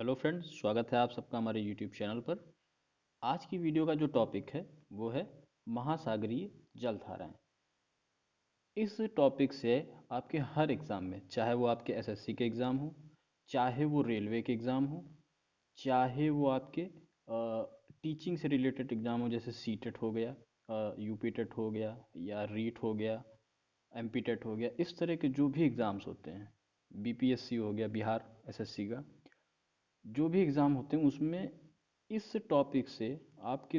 Hello friends, स्वागत है आप सबका हमारे यूट्यूब चैनल पर। आज की वीडियो का जो टॉपिक है वो है महासागरीय जलधाराएं। इस टॉपिक से आपके हर एग्ज़ाम में, चाहे वो आपके एसएससी के एग्ज़ाम हो, चाहे वो रेलवे के एग्ज़ाम हो, चाहे वो आपके टीचिंग से रिलेटेड एग्ज़ाम हो, जैसे सीटेट हो गया, यूपी टेट हो गया, या रीट हो गया, एमपी टेट हो गया, इस तरह के जो भी एग्ज़ाम्स होते हैं, बीपीएससी हो गया, बिहार एसएससी का, जो भी एग्ज़ाम होते हैं उसमें इस टॉपिक से आपके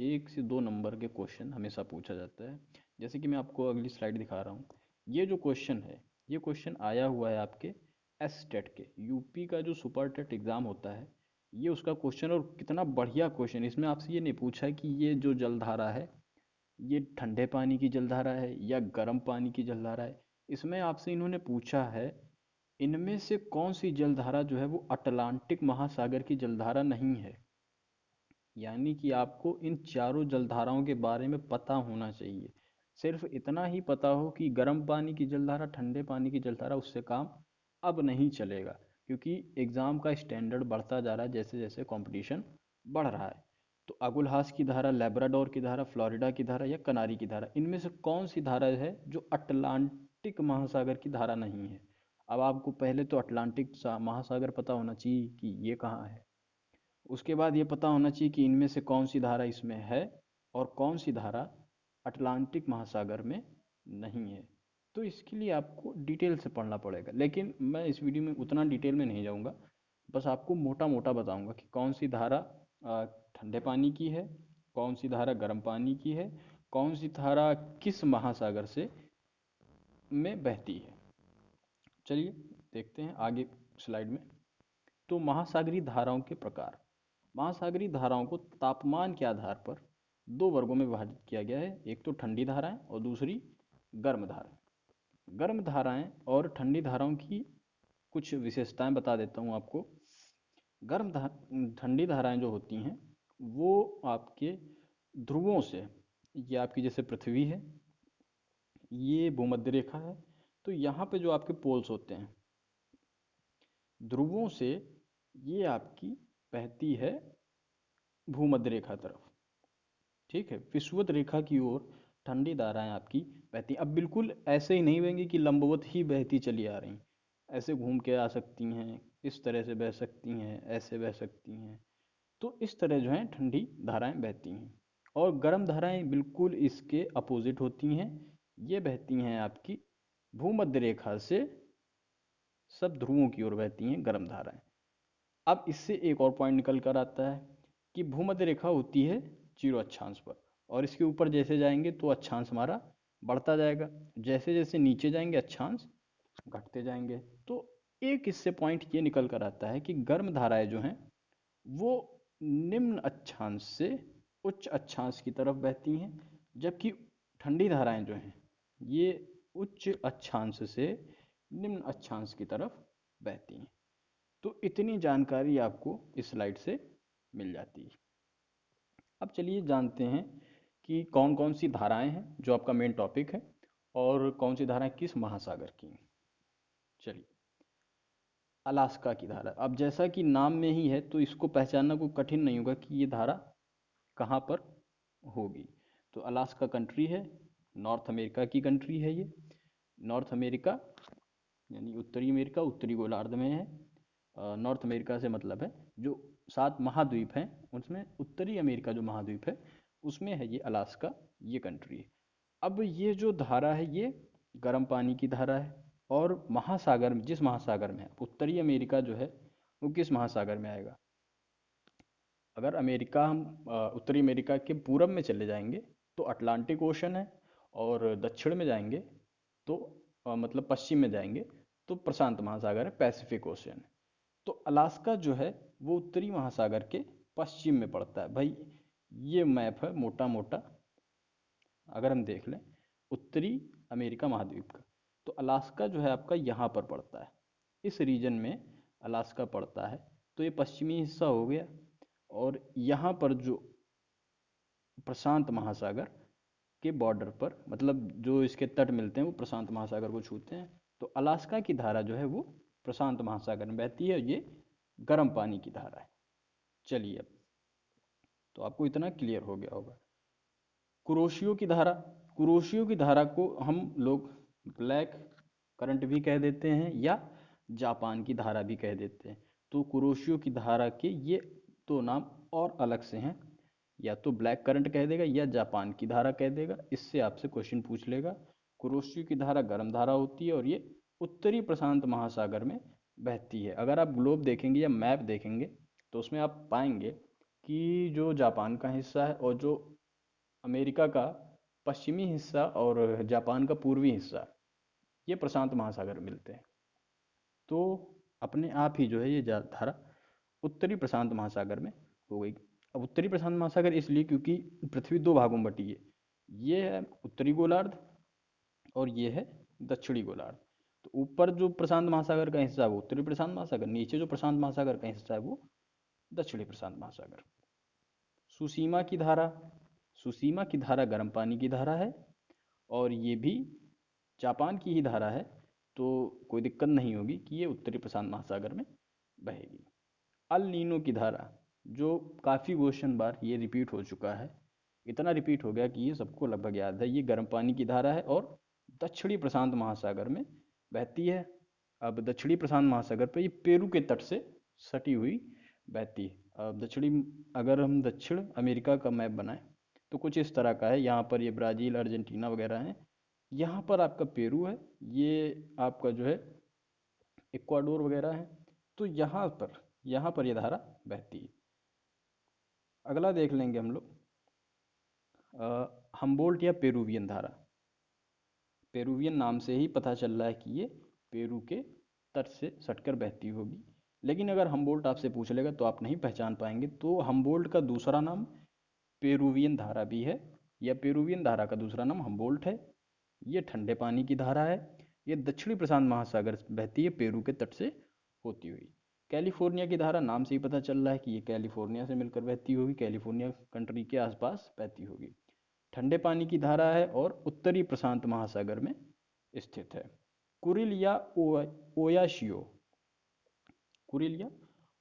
एक से दो नंबर के क्वेश्चन हमेशा पूछा जाता है। जैसे कि मैं आपको अगली स्लाइड दिखा रहा हूँ। ये जो क्वेश्चन है, ये क्वेश्चन आया हुआ है आपके एस टेट के, यूपी का जो सुपर टेट एग्ज़ाम होता है, ये उसका क्वेश्चन। और कितना बढ़िया क्वेश्चन। इसमें आपसे ये नहीं पूछा है कि ये जो जलधारा है, ये ठंडे पानी की जलधारा है या गर्म पानी की जलधारा है। इसमें आपसे इन्होंने पूछा है, इनमें से कौन सी जलधारा जो है वो अटलांटिक महासागर की जलधारा नहीं है। यानी कि आपको इन चारों जलधाराओं के बारे में पता होना चाहिए। सिर्फ इतना ही पता हो कि गर्म पानी की जलधारा, ठंडे पानी की जलधारा, उससे काम अब नहीं चलेगा, क्योंकि एग्ज़ाम का स्टैंडर्ड बढ़ता जा रहा है जैसे जैसे कंपटीशन बढ़ रहा है। तो अगुलहास की धारा, लेब्राडोर की धारा, फ्लोरिडा की धारा या कनारी की धारा, इनमें से कौन सी धारा है जो अटलांटिक महासागर की धारा नहीं है। अब आपको पहले तो अटलांटिक महासागर पता होना चाहिए कि ये कहाँ है। उसके बाद ये पता होना चाहिए कि इनमें से कौन सी धारा इसमें है और कौन सी धारा अटलांटिक महासागर में नहीं है। तो इसके लिए आपको डिटेल से पढ़ना पड़ेगा, लेकिन मैं इस वीडियो में उतना डिटेल में नहीं जाऊंगा। बस आपको मोटा मोटा बताऊंगा कि कौन सी धारा ठंडे पानी की है, कौन सी धारा गर्म पानी की है, कौन सी धारा किस महासागर से में बहती है। चलिए देखते हैं आगे स्लाइड में। तो महासागरीय धाराओं के प्रकार। महासागरीय धाराओं को तापमान के आधार पर दो वर्गों में विभाजित किया गया है। एक तो ठंडी धाराएं और दूसरी गर्म धाराएं। गर्म धाराएं और ठंडी धाराओं की कुछ विशेषताएं बता देता हूं आपको। ठंडी धाराएं जो होती हैं वो आपके ध्रुवों से, ये आपकी जैसे पृथ्वी है, ये भूमध्य रेखा है, तो यहाँ पे जो आपके पोल्स होते हैं ध्रुवों से, ये आपकी बहती है भूमध्य रेखा तरफ। ठीक है, विषुवत रेखा की ओर ठंडी धाराएं आपकी बहती। अब बिल्कुल ऐसे ही नहीं बहेंगी कि लंबवत ही बहती चली आ रही, ऐसे घूम के आ सकती हैं, इस तरह से बह सकती हैं, ऐसे बह सकती हैं। तो इस तरह जो है ठंडी धाराएं बहती हैं। और गर्म धाराएं बिल्कुल इसके अपोजिट होती हैं। ये बहती हैं आपकी भूमध्य रेखा से सब ध्रुवों की ओर बहती हैं गर्म धाराएं। अब इससे एक और पॉइंट निकल कर आता है कि भूमध्य रेखा होती है 0 अक्षांश पर, और इसके ऊपर जैसे जाएंगे तो अक्षांश हमारा बढ़ता जाएगा, जैसे जैसे नीचे जाएंगे अक्षांश घटते जाएंगे। तो एक इससे पॉइंट ये निकल कर आता है कि गर्म धाराएं जो हैं वो निम्न अक्षांश से उच्च अक्षांश की तरफ बहती हैं, जबकि ठंडी धाराएं जो हैं ये उच्च अक्षांश से निम्न अक्षांश की तरफ बहती हैं। तो इतनी जानकारी आपको इस स्लाइड से मिल जाती है। अब चलिए जानते हैं कि कौन कौन सी धाराएं हैं जो आपका मेन टॉपिक है, और कौन सी धाराएं किस महासागर की हैं। चलिए, अलास्का की धारा। अब जैसा कि नाम में ही है तो इसको पहचानना कोई कठिन नहीं होगा कि ये धारा कहाँ पर होगी। तो अलास्का कंट्री है, नॉर्थ अमेरिका की कंट्री है ये। नॉर्थ अमेरिका यानी उत्तरी अमेरिका, उत्तरी गोलार्ध में है। नॉर्थ अमेरिका से मतलब है जो 7 महाद्वीप हैं उसमें उत्तरी अमेरिका जो महाद्वीप है उसमें है ये अलास्का, ये कंट्री है। अब ये जो धारा है ये गर्म पानी की धारा है, और महासागर में, जिस महासागर में है, उत्तरी अमेरिका जो है वो किस महासागर में आएगा। अगर अमेरिका हम उत्तरी अमेरिका के पूरब में चले जाएंगे तो अटलांटिक ओशन है, और दक्षिण में जाएंगे तो मतलब पश्चिम में जाएंगे तो प्रशांत महासागर है, पैसिफिक ओशन है। तो अलास्का जो है वो उत्तरी महासागर के पश्चिम में पड़ता है। भाई ये मैप है मोटा मोटा, अगर हम देख लें उत्तरी अमेरिका महाद्वीप का, तो अलास्का जो है आपका यहाँ पर पड़ता है, इस रीजन में अलास्का पड़ता है। तो ये पश्चिमी हिस्सा हो गया, और यहाँ पर जो प्रशांत महासागर के बॉर्डर पर, मतलब जो इसके तट मिलते हैं वो प्रशांत महासागर को छूते हैं। तो अलास्का की धारा जो है वो प्रशांत महासागर में बहती है, ये गर्म पानी की धारा है। चलिए, अब तो आपको इतना क्लियर हो गया होगा। कुरोशियो की धारा, कुरोशियो की धारा को हम लोग ब्लैक करंट भी कह देते हैं या जापान की धारा भी कह देते हैं। तो कुरोशियो की धारा के ये दो नाम और अलग से हैं, या तो ब्लैक करंट कह देगा या जापान की धारा कह देगा। इससे आपसे क्वेश्चन पूछ लेगा। कुरोशियो की धारा गर्म धारा होती है और ये उत्तरी प्रशांत महासागर में बहती है। अगर आप ग्लोब देखेंगे या मैप देखेंगे तो उसमें आप पाएंगे कि जो जापान का हिस्सा है और जो अमेरिका का पश्चिमी हिस्सा और जापान का पूर्वी हिस्सा, ये प्रशांत महासागर में मिलते हैं। तो अपने आप ही जो है ये धारा उत्तरी प्रशांत महासागर में हो गई। अब उत्तरी प्रशांत महासागर इसलिए क्योंकि पृथ्वी दो भागों में बटी है। ये है उत्तरी गोलार्ध और ये है दक्षिणी गोलार्ध। तो ऊपर जो प्रशांत महासागर का हिस्सा है वो उत्तरी प्रशांत महासागर, नीचे जो प्रशांत महासागर का हिस्सा है वो दक्षिणी प्रशांत महासागर। सुसीमा की धारा, सुसीमा की धारा गर्म पानी की धारा है और ये भी जापान की ही धारा है। तो कोई दिक्कत नहीं होगी कि ये उत्तरी प्रशांत महासागर में बहेगी। अल नीनो की धारा, जो काफ़ी क्वेश्चन बार ये रिपीट हो चुका है, इतना रिपीट हो गया कि ये सबको लगभग याद है। ये गर्म पानी की धारा है और दक्षिणी प्रशांत महासागर में बहती है। अब दक्षिणी प्रशांत महासागर पे ये पेरू के तट से सटी हुई बहती है। अब दक्षिणी, अगर हम दक्षिण अमेरिका का मैप बनाएं तो कुछ इस तरह का है। यहाँ पर ये ब्राज़ील, अर्जेंटीना वगैरह हैं। यहाँ पर आपका पेरू है, ये आपका जो है इक्वाडोर वगैरह है। तो यहाँ पर ये धारा बहती है। अगला देख लेंगे हम लोग हम्बोल्ट या पेरुवियन धारा। पेरुवियन नाम से ही पता चल रहा है कि ये पेरू के तट से सटकर बहती होगी। लेकिन अगर हम्बोल्ट आपसे पूछ लेगा तो आप नहीं पहचान पाएंगे। तो हम्बोल्ट का दूसरा नाम पेरुवियन धारा भी है, या पेरुवियन धारा का दूसरा नाम हम्बोल्ट है। ये ठंडे पानी की धारा है। ये दक्षिणी प्रशांत महासागर से बहती है, पेरू के तट से होती हुई। कैलिफोर्निया की धारा नाम से ही पता चल रहा है कि ये कैलिफोर्निया से मिलकर बहती होगी, कैलिफोर्निया कंट्री के आसपास बहती होगी। ठंडे पानी की धारा है और उत्तरी प्रशांत महासागर में स्थित है। कुरिल या ओयाशियो, कुरिल या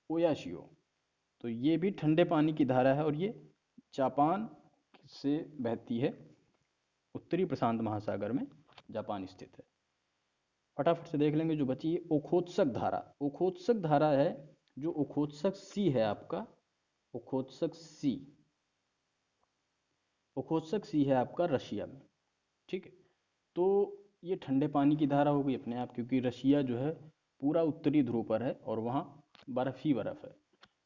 ओयाशियो, तो ये भी ठंडे पानी की धारा है और ये जापान से बहती है। उत्तरी प्रशांत महासागर में जापान स्थित है। फटाफट से देख लेंगे जो बची है ओखोत्सक धारा। ओखोत्सक धारा है जो ओखोत्सक सी है आपका, ओखोत्सक सी, ओखोत्सक सी है आपका रशिया में। ठीक है, तो ये ठंडे पानी की धारा हो गई अपने आप, क्योंकि रशिया जो है पूरा उत्तरी ध्रुव पर है और वहाँ बर्फ़ ही बर्फ़ है।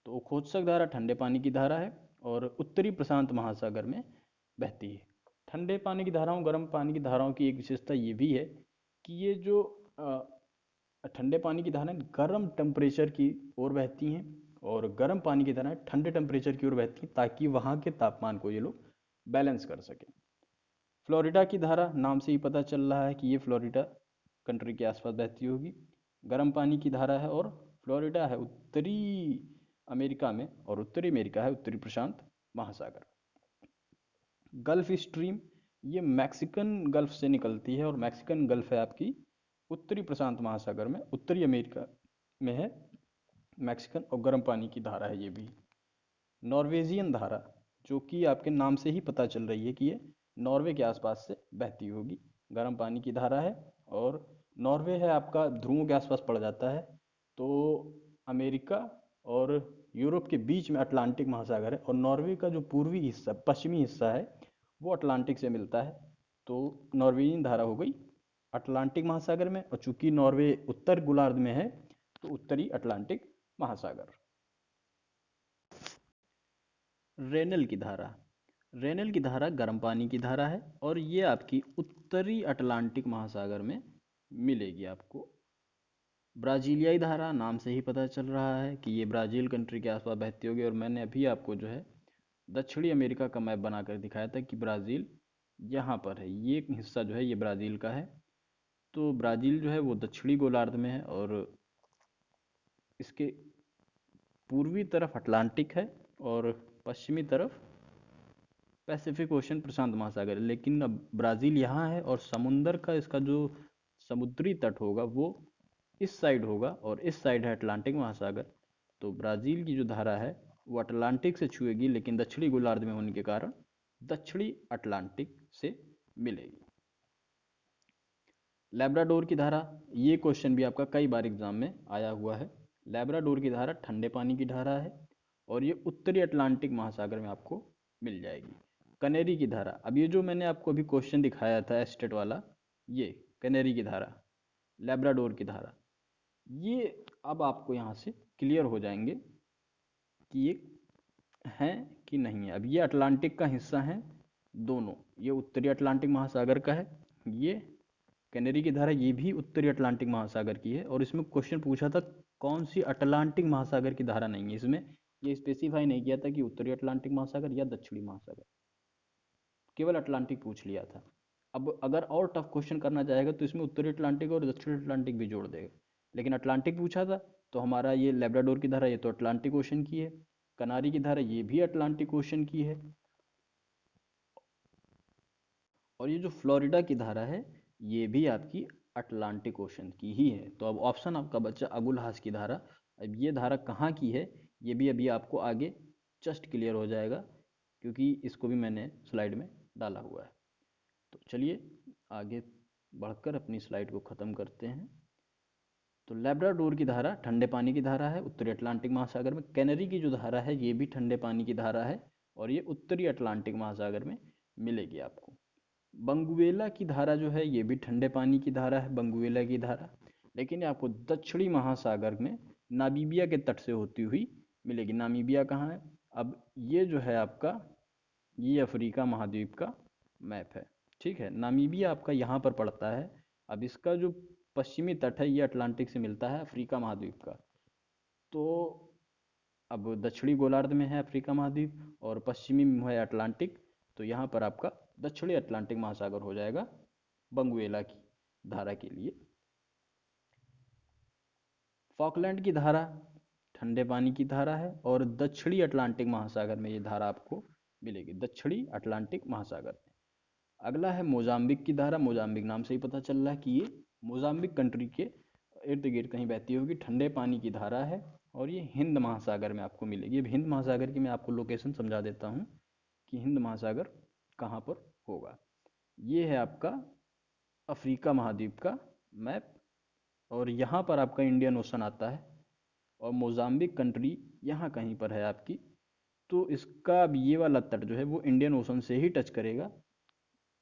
तो ओखोत्सक धारा ठंडे पानी की धारा है और उत्तरी प्रशांत महासागर में बहती है। ठंडे पानी की धाराओं, गर्म पानी की धाराओं की एक विशेषता ये भी है कि ये जो ठंडे पानी की धाराएं गर्म टेम्परेचर की ओर बहती हैं और गर्म पानी की धाराएं ठंडे टेम्परेचर की ओर बहती हैं, ताकि वहाँ के तापमान को ये लोग बैलेंस कर सकें। फ्लोरिडा की धारा नाम से ही पता चल रहा है कि ये फ्लोरिडा कंट्री के आसपास बहती होगी। गर्म पानी की धारा है और फ्लोरिडा है उत्तरी अमेरिका में और उत्तरी अमेरिका है उत्तरी प्रशांत महासागर। गल्फ स्ट्रीम, ये मैक्सिकन गल्फ से निकलती है और मैक्सिकन गल्फ है आपकी उत्तरी प्रशांत महासागर में, उत्तरी अमेरिका में है। मैक्सिकन और गर्म पानी की धारा है ये भी। नॉर्वेजियन धारा, जो कि आपके नाम से ही पता चल रही है कि ये नॉर्वे के आसपास से बहती होगी। गर्म पानी की धारा है और नॉर्वे है आपका ध्रुवों के आसपास पड़ जाता है। तो अमेरिका और यूरोप के बीच में अटलांटिक महासागर है और नॉर्वे का जो पूर्वी हिस्सा, पश्चिमी हिस्सा है, वो अटलांटिक से मिलता है। तो नॉर्वेजियन धारा हो गई अटलांटिक महासागर में, और चूंकि नॉर्वे उत्तर गोलार्ध में है तो उत्तरी अटलांटिक महासागर। रेनल की धारा, रेनल की धारा गर्म पानी की धारा है और ये आपकी उत्तरी अटलांटिक महासागर में मिलेगी आपको। ब्राज़ीलियाई धारा नाम से ही पता चल रहा है कि ये ब्राज़ील कंट्री के आसपास बहती होगी। और मैंने अभी आपको जो है दक्षिणी अमेरिका का मैप बनाकर दिखाया था कि ब्राज़ील यहाँ पर है, ये एक हिस्सा जो है ये ब्राज़ील का है। तो ब्राज़ील जो है वो दक्षिणी गोलार्ध में है और इसके पूर्वी तरफ अटलांटिक है और पश्चिमी तरफ पैसिफिक ओशन प्रशांत महासागर है। लेकिन अब ब्राज़ील यहाँ है और समुंदर का इसका जो समुद्री तट होगा वो इस साइड होगा और इस साइड है अटलांटिक महासागर। तो ब्राज़ील की जो धारा है वो अटलांटिक से छुएगी, लेकिन दक्षिणी गोलार्ध में होने के कारण दक्षिणी अटलांटिक से मिलेगी। लेब्राडोर की धारा, ये क्वेश्चन भी आपका कई बार एग्जाम में आया हुआ है। लेब्राडोर की धारा ठंडे पानी की धारा है और ये उत्तरी अटलांटिक महासागर में आपको मिल जाएगी। कनेरी की धारा, अब ये जो मैंने आपको अभी क्वेश्चन दिखाया था एस्टेट वाला, ये कनेरी की धारा, लेब्राडोर की धारा, ये अब आपको यहाँ से क्लियर हो जाएंगे कि ये हैं कि नहीं है। अब ये अटलांटिक का हिस्सा है दोनों, ये उत्तरी अटलांटिक महासागर का है, ये कैनेरी की धारा ये भी उत्तरी अटलांटिक महासागर की है। और इसमें क्वेश्चन पूछा था कौन सी अटलांटिक महासागर की धारा नहीं है, इसमें ये स्पेसिफाई नहीं किया था कि उत्तरी अटलांटिक महासागर या दक्षिणी महासागर, केवल अटलांटिक पूछ लिया था। अब अगर और टफ क्वेश्चन करना चाहेगा तो इसमें उत्तरी अटलांटिक और दक्षिणी अटलांटिक भी जोड़ देगा, लेकिन अटलांटिक पूछा था तो हमारा ये लेब्राडोर की धारा ये तो अटलांटिक ओशन की है, कनारी की धारा ये भी अटलांटिक ओशन की है, और ये जो फ्लोरिडा की धारा है ये भी आपकी अटलांटिक ओशन की ही है। तो अब ऑप्शन आपका बच्चा अगुलहास की धारा। अब ये धारा कहाँ की है ये भी अभी आपको आगे जस्ट क्लियर हो जाएगा, क्योंकि इसको भी मैंने स्लाइड में डाला हुआ है। तो चलिए आगे बढ़कर अपनी स्लाइड को ख़त्म करते हैं। तो लेब्राडोर की धारा ठंडे पानी की धारा है उत्तरी अटलांटिक महासागर में। कैनरी की जो धारा है ये भी ठंडे पानी की धारा है और ये उत्तरी अटलांटिक महासागर में मिलेगी आपको। बंगुएला की धारा जो है ये भी ठंडे पानी की धारा है, बंगुएला की धारा, लेकिन ये आपको दक्षिणी महासागर में नामीबिया के तट से होती हुई मिलेगी। नामीबिया कहाँ है? अब ये जो है आपका, ये अफ्रीका महाद्वीप का मैप है, ठीक है। नामीबिया आपका यहाँ पर पड़ता है। अब इसका जो पश्चिमी तट है ये अटलांटिक से मिलता है अफ्रीका महाद्वीप का। तो अब दक्षिणी गोलार्ध में है अफ्रीका महाद्वीप और पश्चिमी में है अटलांटिक, तो यहाँ पर आपका दक्षिणी अटलांटिक महासागर हो जाएगा बंगुएला की धारा के लिए। फॉकलैंड की धारा ठंडे पानी की धारा है और दक्षिणी अटलांटिक महासागर में ये धारा आपको मिलेगी, दक्षिणी अटलांटिक महासागर में। अगला है मोजाम्बिक की धारा। मोजाम्बिक नाम से ही पता चल रहा है कि ये मोजाम्बिक कंट्री के इर्द गिर्द कहीं बहती होगी, ठंडे पानी की धारा है और ये हिंद महासागर में आपको मिलेगी। अब हिंद महासागर की मैं आपको लोकेशन समझा देता हूँ कि हिंद महासागर कहाँ पर होगा। ये है आपका अफ्रीका महाद्वीप का मैप और यहाँ पर आपका इंडियन ओशन आता है और मोजाम्बिक कंट्री यहाँ कहीं पर है आपकी। तो इसका अब ये वाला तट जो है वो इंडियन ओशन से ही टच करेगा,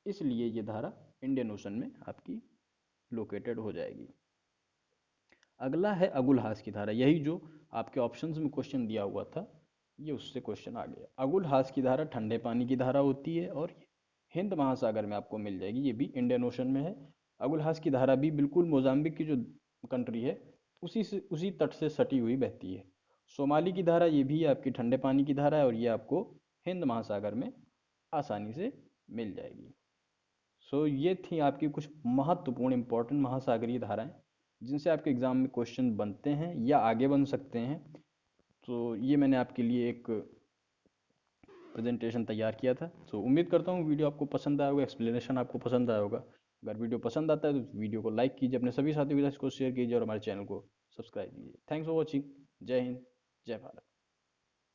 इसलिए ये धारा इंडियन ओशन में आपकी लोकेटेड हो जाएगी। अगला है अगुलहास की धारा, यही जो आपके ऑप्शंस में क्वेश्चन दिया हुआ था ये उससे क्वेश्चन आ गया। अगुलहास की धारा ठंडे पानी की धारा होती है और ये हिंद महासागर में आपको मिल जाएगी, ये भी इंडियन ओशन में है। अगुलहास की धारा भी बिल्कुल मोजाम्बिक की जो कंट्री है उसी तट से सटी हुई बहती है। सोमाली की धारा ये भी आपकी ठंडे पानी की धारा है और ये आपको हिंद महासागर में आसानी से मिल जाएगी। सो ये थी आपकी कुछ महत्वपूर्ण इंपॉर्टेंट महासागरीय धाराएं जिनसे आपके एग्ज़ाम में क्वेश्चन बनते हैं या आगे बन सकते हैं। तो ये मैंने आपके लिए एक प्रेजेंटेशन तैयार किया था। सो उम्मीद करता हूँ वीडियो आपको पसंद आया होगा, एक्सप्लेनेशन आपको पसंद आया होगा। अगर वीडियो पसंद आता है तो वीडियो को लाइक कीजिए, अपने सभी साथियों के साथ इसको शेयर कीजिए और हमारे चैनल को सब्सक्राइब कीजिए। Thanks for watching. जय हिंद, जय भारत।